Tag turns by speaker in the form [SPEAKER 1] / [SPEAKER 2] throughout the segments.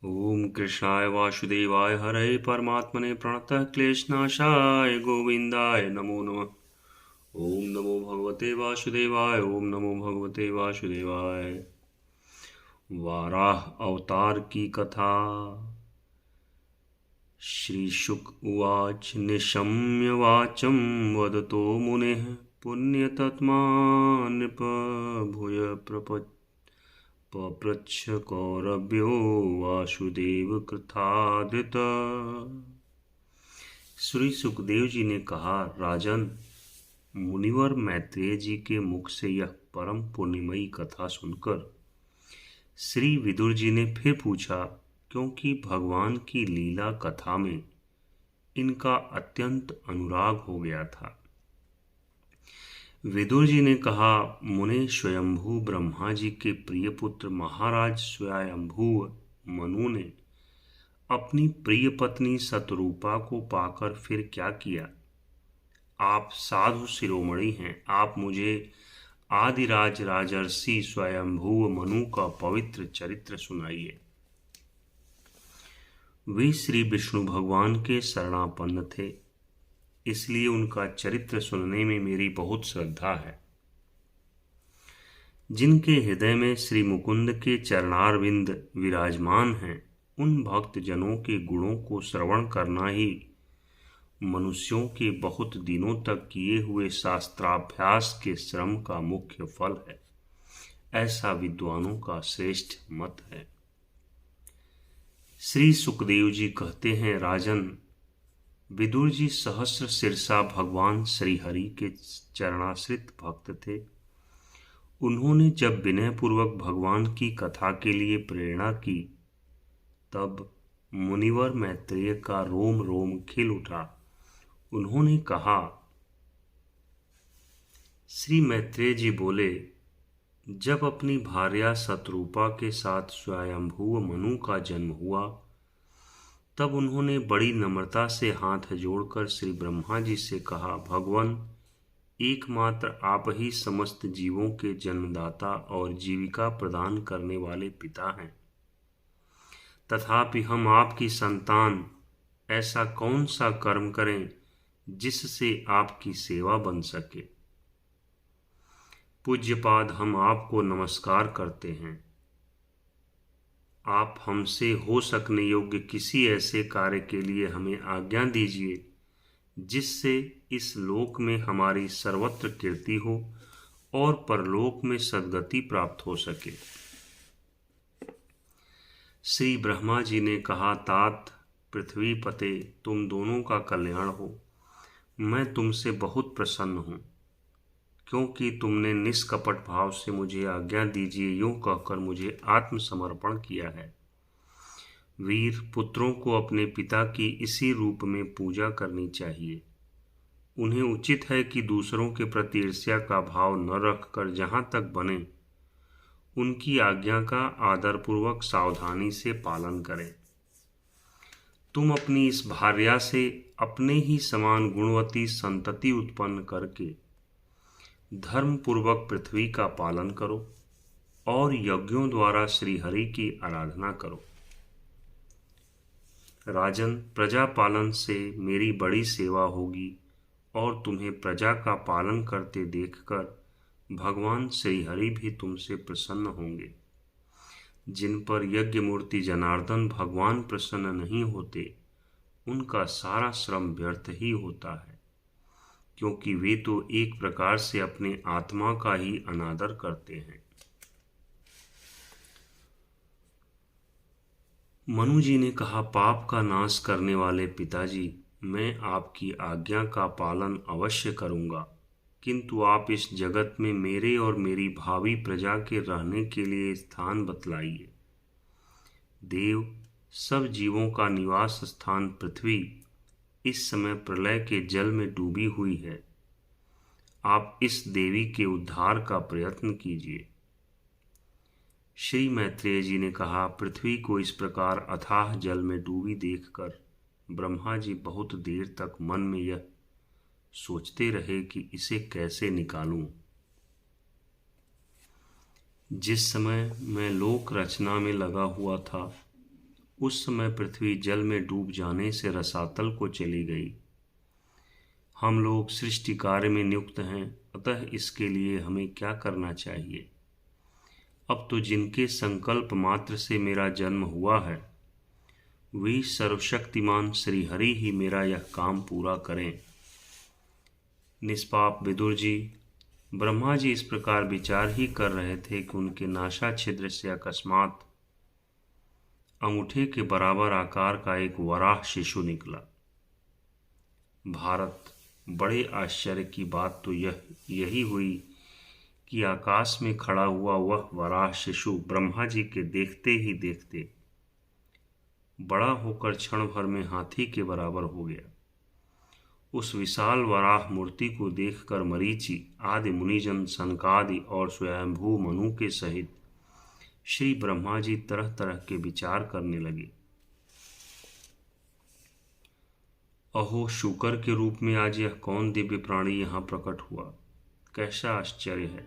[SPEAKER 1] ओम कृष्णाय वासुदेवाय हरे परमात्मने प्रणतः क्लेशनाशाय गोविंदाय नमो नमः। ओम नमो भगवते वासुदेवाय। ओम नमो भगवते वासुदेवाय। वाराह अवतार की कथा। श्रीशुक उवाच निशम्य वाचं वदतो मुनिः पुण्यतत्मा नृप भूय पप्रच्छ कौरव्यो वासुदेव कृतादित। श्री सुखदेव जी ने कहा, राजन, मुनिवर मैत्रेय जी के मुख से यह परम पुण्यमयी कथा सुनकर श्री विदुर जी ने फिर पूछा, क्योंकि भगवान की लीला कथा में इनका अत्यंत अनुराग हो गया था। विदुर जी ने कहा, मुने स्वयंभू ब्रह्मा जी के प्रिय पुत्र महाराज स्वयंभू मनु ने अपनी प्रिय पत्नी शतरूपा को पाकर फिर क्या किया? आप साधु शिरोमणि हैं, आप मुझे आदिराज राजर्षि स्वयंभू मनु का पवित्र चरित्र सुनाइए। वे श्री विष्णु भगवान के शरणापन्न थे, इसलिए उनका चरित्र सुनने में मेरी बहुत श्रद्धा है। जिनके हृदय में श्री मुकुंद के चरणारविंद विराजमान हैं, उन भक्त जनों के गुणों को श्रवण करना ही मनुष्यों के बहुत दिनों तक किए हुए शास्त्राभ्यास के श्रम का मुख्य फल है, ऐसा विद्वानों का श्रेष्ठ मत है। श्री सुखदेव जी कहते हैं, राजन, विदुर जी सहस्र शीर्षा भगवान श्री हरि के चरणाश्रित भक्त थे। उन्होंने जब विनयपूर्वक भगवान की कथा के लिए प्रेरणा की, तब मुनिवर मैत्रेय का रोम रोम खिल उठा। उन्होंने कहा, श्री मैत्रेय जी बोले, जब अपनी भार्या शतरूपा के साथ स्वयंभू मनु का जन्म हुआ, तब उन्होंने बड़ी नम्रता से हाथ जोड़कर श्री ब्रह्मा जी से कहा, भगवान, एकमात्र आप ही समस्त जीवों के जन्मदाता और जीविका प्रदान करने वाले पिता हैं। तथापि हम आपकी संतान ऐसा कौन सा कर्म करें जिससे आपकी सेवा बन सके? पूज्यपाद, हम आपको नमस्कार करते हैं। आप हमसे हो सकने योग्य किसी ऐसे कार्य के लिए हमें आज्ञा दीजिए जिससे इस लोक में हमारी सर्वत्र कीर्ति हो और परलोक में सद्गति प्राप्त हो सके। श्री ब्रह्मा जी ने कहा, तात पृथ्वी पते, तुम दोनों का कल्याण हो। मैं तुमसे बहुत प्रसन्न हूँ, क्योंकि तुमने निष्कपट भाव से मुझे आज्ञा दीजिए यूं कहकर मुझे आत्मसमर्पण किया है। वीर, पुत्रों को अपने पिता की इसी रूप में पूजा करनी चाहिए। उन्हें उचित है कि दूसरों के प्रति ईर्ष्या का भाव न रखकर जहाँ तक बने उनकी आज्ञा का आदरपूर्वक सावधानी से पालन करें। तुम अपनी इस भार्या से अपने ही समान गुणवती संतति उत्पन्न करके धर्म पूर्वक पृथ्वी का पालन करो और यज्ञों द्वारा श्री हरि की आराधना करो। राजन, प्रजा पालन से मेरी बड़ी सेवा होगी और तुम्हें प्रजा का पालन करते देखकर भगवान श्री हरि भी तुमसे प्रसन्न होंगे। जिन पर यज्ञ मूर्ति जनार्दन भगवान प्रसन्न नहीं होते, उनका सारा श्रम व्यर्थ ही होता है, क्योंकि वे तो एक प्रकार से अपने आत्मा का ही अनादर करते हैं। मनु जी ने कहा, पाप का नाश करने वाले पिताजी, मैं आपकी आज्ञा का पालन अवश्य करूंगा, किंतु आप इस जगत में मेरे और मेरी भावी प्रजा के रहने के लिए स्थान बतलाइए। देव, सब जीवों का निवास स्थान पृथ्वी इस समय प्रलय के जल में डूबी हुई है। आप इस देवी के उद्धार का प्रयत्न कीजिए। श्री मैत्रेय जी ने कहा, पृथ्वी को इस प्रकार अथाह जल में डूबी देखकर ब्रह्मा जी बहुत देर तक मन में यह सोचते रहे कि इसे कैसे निकालूं। जिस समय मैं लोक रचना में लगा हुआ था, उस समय पृथ्वी जल में डूब जाने से रसातल को चली गई। हम लोग सृष्टि कार्य में नियुक्त हैं, अतः इसके लिए हमें क्या करना चाहिए? अब तो जिनके संकल्प मात्र से मेरा जन्म हुआ है, वे सर्वशक्तिमान श्रीहरि ही मेरा यह काम पूरा करें। निष्पाप विदुर जी, ब्रह्मा जी इस प्रकार विचार ही कर रहे थे कि उनके नासा छिद्र से अकस्मात अंगूठे के बराबर आकार का एक वराह शिशु निकला। भारत, बड़े आश्चर्य की बात तो यही हुई कि आकाश में खड़ा हुआ वह वराह शिशु ब्रह्मा जी के देखते ही देखते बड़ा होकर क्षण भर में हाथी के बराबर हो गया। उस विशाल वराह मूर्ति को देखकर मरीचि आदि मुनिजन, सनकादि और स्वयंभू मनु के सहित श्री ब्रह्मा जी तरह तरह के विचार करने लगे। अहो, शूकर के रूप में आज यह कौन दिव्य प्राणी यहाँ प्रकट हुआ? कैसा आश्चर्य है!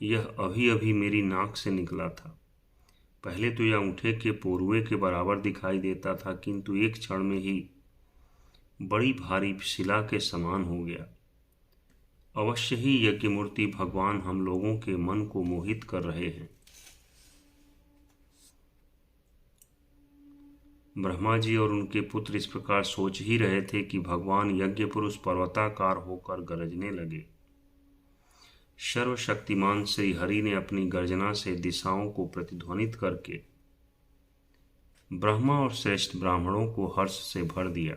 [SPEAKER 1] यह अभी अभी मेरी नाक से निकला था। पहले तो यह अंगूठे के पोरुए के बराबर दिखाई देता था, किंतु एक क्षण में ही बड़ी भारी शिला के समान हो गया। अवश्य ही यज्ञ मूर्ति भगवान हम लोगों के मन को मोहित कर रहे हैं। ब्रह्मा जी और उनके पुत्र इस प्रकार सोच ही रहे थे कि भगवान यज्ञ पुरुष पर्वताकार होकर गरजने लगे। सर्वशक्तिमान श्री हरि ने अपनी गर्जना से दिशाओं को प्रतिध्वनित करके ब्रह्मा और श्रेष्ठ ब्राह्मणों को हर्ष से भर दिया।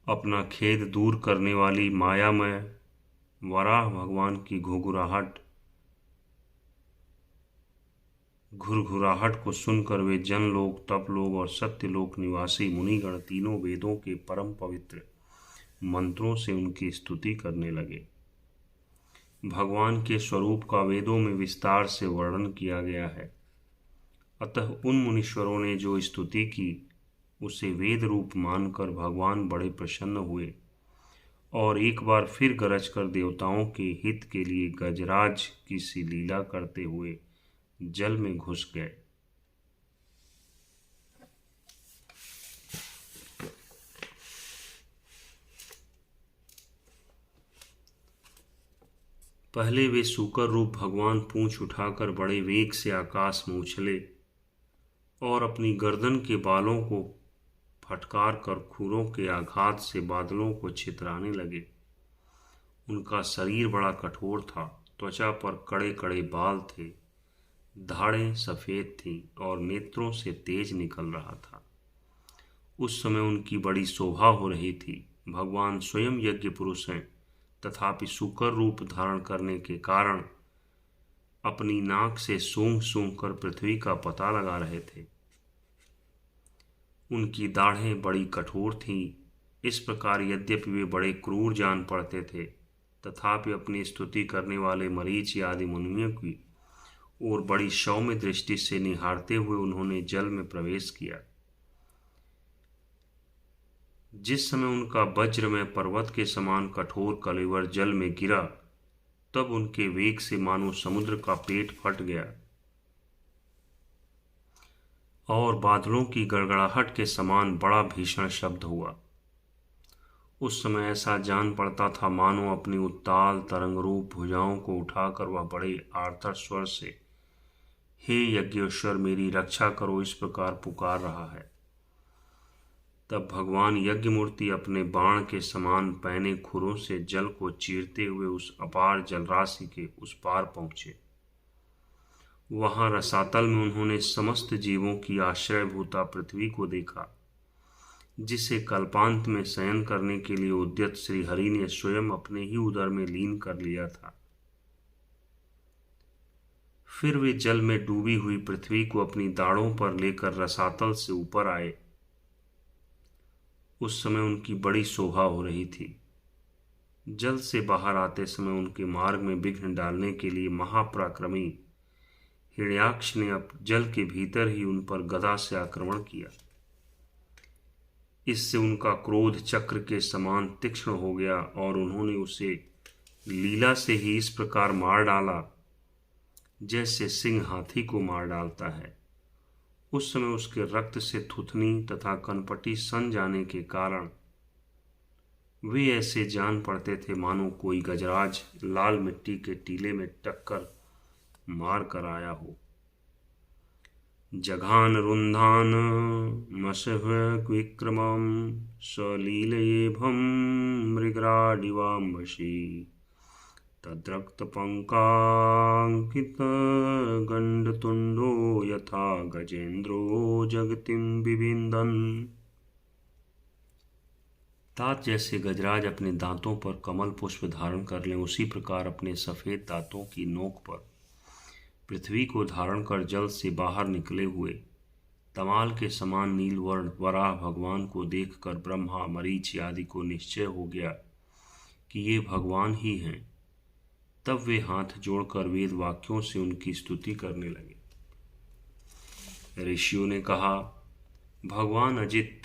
[SPEAKER 1] अपना खेद दूर करने वाली मायामय वराह भगवान की घुरघुराहट को सुनकर वे जनलोक, तपलोक और सत्यलोक निवासी मुनिगण तीनों वेदों के परम पवित्र मंत्रों से उनकी स्तुति करने लगे। भगवान के स्वरूप का वेदों में विस्तार से वर्णन किया गया है, अतः उन मुनीश्वरों ने जो स्तुति की उसे वेद रूप मानकर भगवान बड़े प्रसन्न हुए और एक बार फिर गरज कर देवताओं के हित के लिए गजराज की सी लीला करते हुए जल में घुस गए। पहले वे सूकर रूप भगवान पूंछ उठाकर बड़े वेग से आकाश में उछले और अपनी गर्दन के बालों को फटकार कर खुरों के आघात से बादलों को छितराने लगे। उनका शरीर बड़ा कठोर था, त्वचा पर कड़े कड़े बाल थे, दाढ़ें सफ़ेद थीं और नेत्रों से तेज निकल रहा था। उस समय उनकी बड़ी शोभा हो रही थी। भगवान स्वयं यज्ञ पुरुष हैं, तथापि सूकर रूप धारण करने के कारण अपनी नाक से सूंघ सूंघ कर पृथ्वी का पता लगा रहे थे। उनकी दाढ़ें बड़ी कठोर थीं। इस प्रकार यद्यपि वे बड़े क्रूर जान पड़ते थे, तथापि अपनी स्तुति करने वाले मरीचि आदि मुनियों की और बड़ी सौम्य दृष्टि से निहारते हुए उन्होंने जल में प्रवेश किया। जिस समय उनका वज्र में पर्वत के समान कठोर कलेवर जल में गिरा, तब उनके वेग से मानो समुद्र का पेट फट गया और बादलों की गड़गड़ाहट के समान बड़ा भीषण शब्द हुआ। उस समय ऐसा जान पड़ता था मानो अपनी उत्ताल तरंग रूप भुजाओं को उठाकर वह बड़े आर्तर स्वर से हे यज्ञेश्वर मेरी रक्षा करो इस प्रकार पुकार रहा है। तब भगवान यज्ञ मूर्ति अपने बाण के समान पैने खुरों से जल को चीरते हुए उस अपार जलराशि के उस पार पहुंचे। वहां रसातल में उन्होंने समस्त जीवों की आश्रयभूता पृथ्वी को देखा, जिसे कल्पांत में शयन करने के लिए उद्यत श्री हरि ने स्वयं अपने ही उदर में लीन कर लिया था। फिर वे जल में डूबी हुई पृथ्वी को अपनी दाढ़ों पर लेकर रसातल से ऊपर आए। उस समय उनकी बड़ी शोभा हो रही थी। जल से बाहर आते समय उनके मार्ग में विघ्न डालने के लिए महापराक्रमी हिरण्याक्ष ने अब जल के भीतर ही उन पर गदा से आक्रमण किया। इससे उनका क्रोध चक्र के समान तीक्ष्ण हो गया और उन्होंने उसे लीला से ही इस प्रकार मार डाला जैसे सिंह हाथी को मार डालता है। उस समय उसके रक्त से थुथनी तथा कनपटी सन जाने के कारण वे ऐसे जान पड़ते थे मानो कोई गजराज लाल मिट्टी के टीले में टक्कर मार कर आया हो। जघान रुन्धान मसह विक्रमं सलीलयेभं मृगराडिवाम्भसि तद्रक्तपङ्काङ्कितगण्डतुण्डो यथा गजेन्द्रो जगतिं बिभिन्दन्। तात जैसे गजराज अपने दांतों पर कमल पुष्प धारण कर लें, उसी प्रकार अपने सफ़ेद दांतों की नोक पर पृथ्वी को धारण कर जल से बाहर निकले हुए तमाल के समान नीलवर्ण वराह भगवान को देखकर ब्रह्मा मरीच आदि को निश्चय हो गया कि ये भगवान ही हैं। तब वे हाथ जोड़कर वेद वाक्यों से उनकी स्तुति करने लगे। ऋषियों ने कहा, भगवान अजित,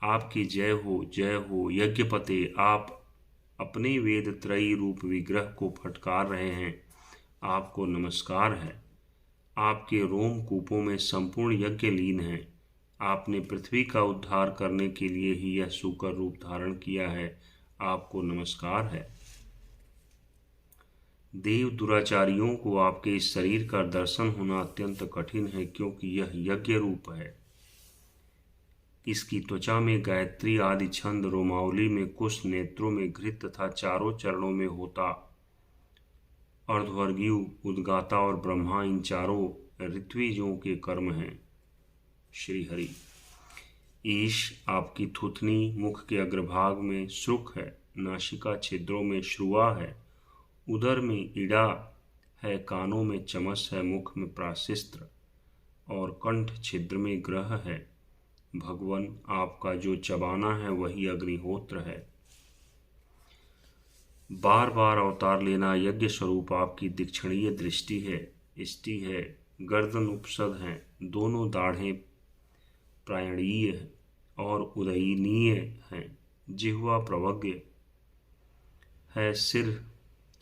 [SPEAKER 1] आपकी जय हो यज्ञपते, आप अपने वेद त्रयी रूप विग्रह को फटकार रहे हैं, आपको नमस्कार है। आपके रोम कूपों में संपूर्ण यज्ञ लीन है। आपने पृथ्वी का उद्धार करने के लिए ही यह सूकर रूप धारण किया है, आपको नमस्कार है। देव दुराचारियों को आपके इस शरीर का दर्शन होना अत्यंत कठिन है, क्योंकि यह यज्ञ रूप है। इसकी त्वचा में गायत्री आदि छंद, रोमावली में कुश, नेत्रों में घृत तथा चारों चरणों में होता, अर्धवर्गीय, उद्गाता और ब्रह्मा, इन चारों ऋत्विजों के कर्म हैं। श्री हरि। ईश आपकी थुथनी, मुख के अग्रभाग में श्रुक है, नासिका छिद्रों में श्रुआ है, उदर में इड़ा है, कानों में चमस है, मुख में प्राशिस्त्र और कंठ छिद्र में ग्रह है। भगवन, आपका जो चबाना है वही अग्निहोत्र है। बार बार अवतार लेना यज्ञ स्वरूप आपकी दीक्षणीय दृष्टि है, इष्टि है, गर्दन उपसद हैं, दोनों दाढ़ें प्रायणीय और उदयनीय हैं, जिह्वा प्रवज्ञ है, सिर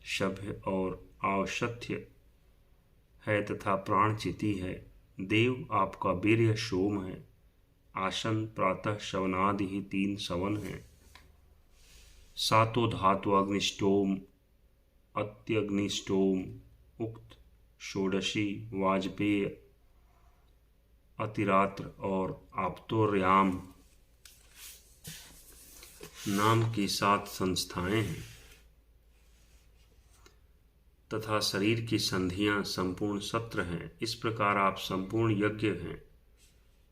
[SPEAKER 1] शभ्य और औषध्य है तथा प्राणचिति है। देव, आपका वीर्य सोम है, आसन प्रातः शवनादि ही 3 सवन हैं। सातों धातु अग्निष्टोम, अत्यग्निष्टोम, उक्त, षोडशी, वाजपेय, अतिरात्र और आप्तोर्याम नाम की 7 संस्थाएं हैं तथा शरीर की संधियां संपूर्ण सत्र हैं। इस प्रकार आप संपूर्ण यज्ञ हैं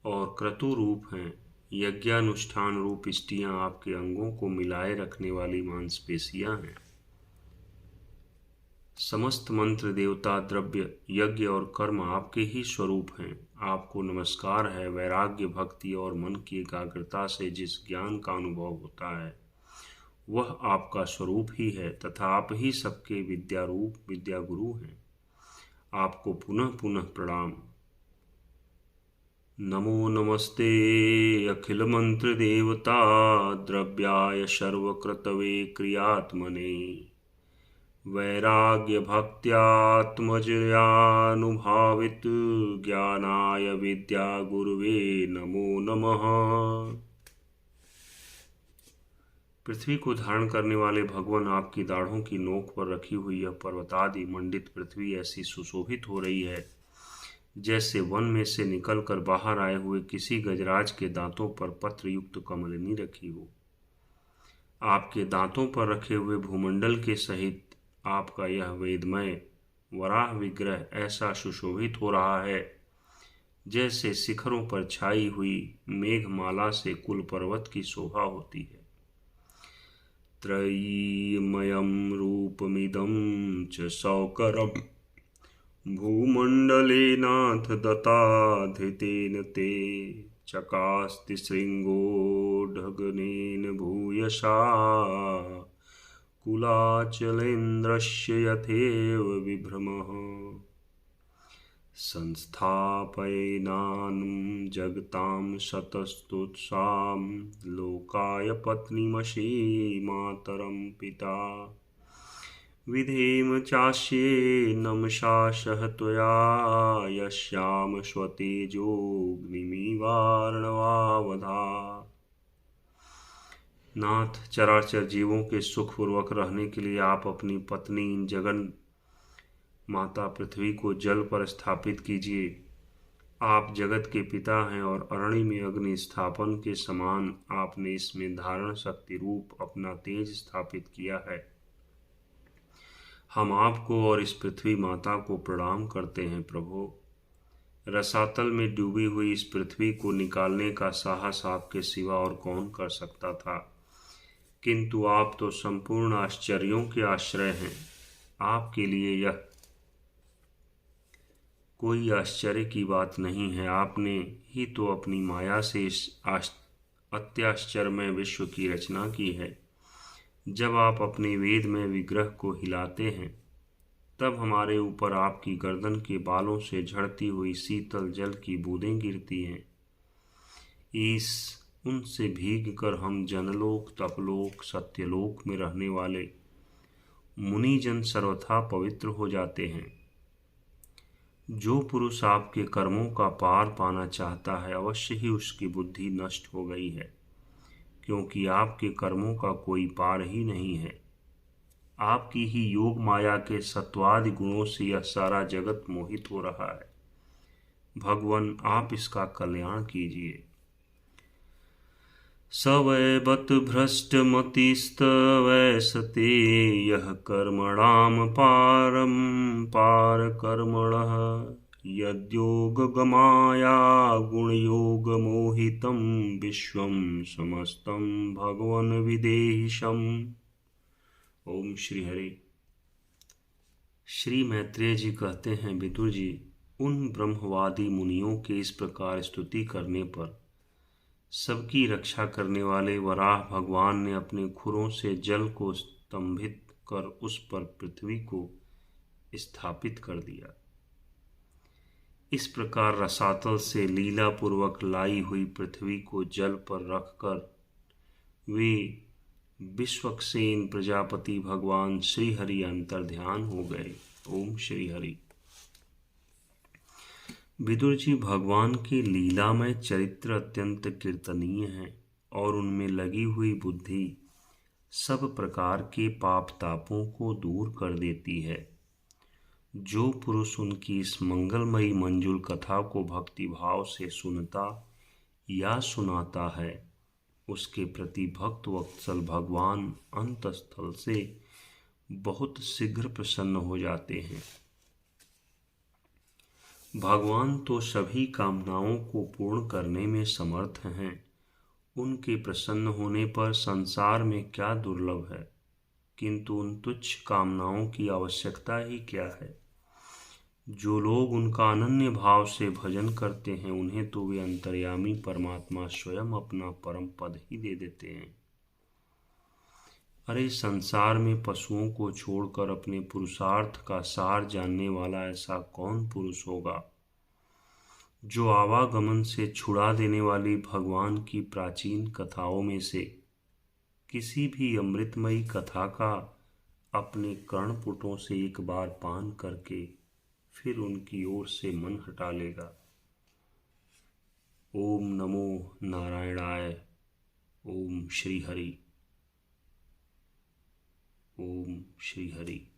[SPEAKER 1] और क्रतु रूप हैं। यज्ञानुष्ठान रूप इष्टियां आपके अंगों को मिलाए रखने वाली मांसपेशियां हैं। समस्त मंत्र, देवता, द्रव्य, यज्ञ और कर्म आपके ही स्वरूप हैं। आपको नमस्कार है। वैराग्य, भक्ति और मन की एकाग्रता से जिस ज्ञान का अनुभव होता है वह आपका स्वरूप ही है तथा आप ही सबके विद्यारूप विद्या गुरु हैं। आपको पुनः पुनः प्रणाम। नमो नमस्ते अखिल मंत्र देवता द्रव्याय सर्वकृतवे क्रियात्मने वैराग्य भक्त्यात्मजयानुभावित ज्ञानाय विद्या गुरुवे नमो नमः। पृथ्वी को धारण करने वाले भगवान, आपकी दाढ़ों की नोक पर रखी हुई यह पर्वतादि मंडित पृथ्वी ऐसी सुशोभित हो रही है जैसे वन में से निकलकर बाहर आए हुए किसी गजराज के दांतों पर पत्र युक्त कमलिनी रखी हो। आपके दांतों पर रखे हुए भूमंडल के सहित आपका यह वेदमय वराह विग्रह ऐसा सुशोभित हो रहा है जैसे शिखरों पर छाई हुई मेघमाला से कुल पर्वत की शोभा होती है। त्रयीमयं रूपमिदं च सौकरं भूमण्डलेनाथ दत्ताधृतेन ते चकास्ति शृङ्गोढगनेन भूयसा कुलाचलेन्द्रस्य यथेव विभ्रमः संस्थापयेनानं जगतां शतस्तुत्सां लोकाय पत्नीमसि मातरं पिता विधेम चास्ये नमशासह त्वया यस्याम स्वतेजोऽग्निमिवार्णवावधा। नाथ, चराचर जीवों के सुखपूर्वक रहने के लिए आप अपनी पत्नी इन जगन माता पृथ्वी को जल पर स्थापित कीजिए। आप जगत के पिता हैं और अरणि में अग्नि स्थापन के समान आपने इसमें धारण शक्ति रूप अपना तेज स्थापित किया है। हम आपको और इस पृथ्वी माता को प्रणाम करते हैं प्रभु। रसातल में डूबी हुई इस पृथ्वी को निकालने का साहस आपके सिवा और कौन कर सकता था, किंतु आप तो संपूर्ण आश्चर्यों के आश्रय हैं। आपके लिए यह कोई आश्चर्य की बात नहीं है। आपने ही तो अपनी माया से इस अत्याश्चर्यमय विश्व की रचना की है। जब आप अपने वेद में विग्रह को हिलाते हैं, तब हमारे ऊपर आपकी गर्दन के बालों से झड़ती हुई शीतल जल की बूंदें गिरती हैं। इस उनसे भीग कर हम जनलोक, तपलोक, सत्यलोक में रहने वाले मुनिजन सर्वथा पवित्र हो जाते हैं। जो पुरुष आपके कर्मों का पार पाना चाहता है, अवश्य ही उसकी बुद्धि नष्ट हो गई है, क्योंकि आपके कर्मों का कोई पार ही नहीं है। आपकी ही योग माया के सत्वादि गुणों से यह सारा जगत मोहित हो रहा है। भगवान, आप इसका कल्याण कीजिए। स वै बत भ्रष्टमतिस्तवैसते यः कर्मणां पारकर्मणः यद्योगगमाया गुणयोगमोहितं विश्वं समस्तं भगवन् विदेहिशम्। ओम श्री हरि। श्री मैत्रेय जी कहते हैं, विदुर जी, उन ब्रह्मवादी मुनियों के इस प्रकार स्तुति करने पर सबकी रक्षा करने वाले वराह भगवान ने अपने खुरों से जल को स्तंभित कर उस पर पृथ्वी को स्थापित कर दिया। इस प्रकार रसातल से लीला पूर्वक लाई हुई पृथ्वी को जल पर रखकर वे विश्वक्सेन प्रजापति भगवान श्री हरि अंतर्ध्यान हो गए। ओम श्री हरि। विदुर जी, भगवान के लीलामय चरित्र अत्यंत कीर्तनीय हैं और उनमें लगी हुई बुद्धि सब प्रकार के पाप तापों को दूर कर देती है। जो पुरुष उनकी इस मंगलमयी मंजुल कथा को भक्ति भाव से सुनता या सुनाता है, उसके प्रति भक्त वत्सल भगवान अंतस्थल से बहुत शीघ्र प्रसन्न हो जाते हैं। भगवान तो सभी कामनाओं को पूर्ण करने में समर्थ हैं। उनके प्रसन्न होने पर संसार में क्या दुर्लभ है, किंतु उन तुच्छ कामनाओं की आवश्यकता ही क्या है। जो लोग उनका अनन्य भाव से भजन करते हैं, उन्हें तो वे अंतर्यामी परमात्मा स्वयं अपना परम पद ही दे देते हैं। अरे, संसार में पशुओं को छोड़कर अपने पुरुषार्थ का सार जानने वाला ऐसा कौन पुरुष होगा जो आवागमन से छुड़ा देने वाली भगवान की प्राचीन कथाओं में से किसी भी अमृतमयी कथा का अपने कर्णपुटों से एक बार पान करके फिर उनकी ओर से मन हटा लेगा। ओम नमो नारायणाय। ओम श्री हरि। ओम श्री हरि।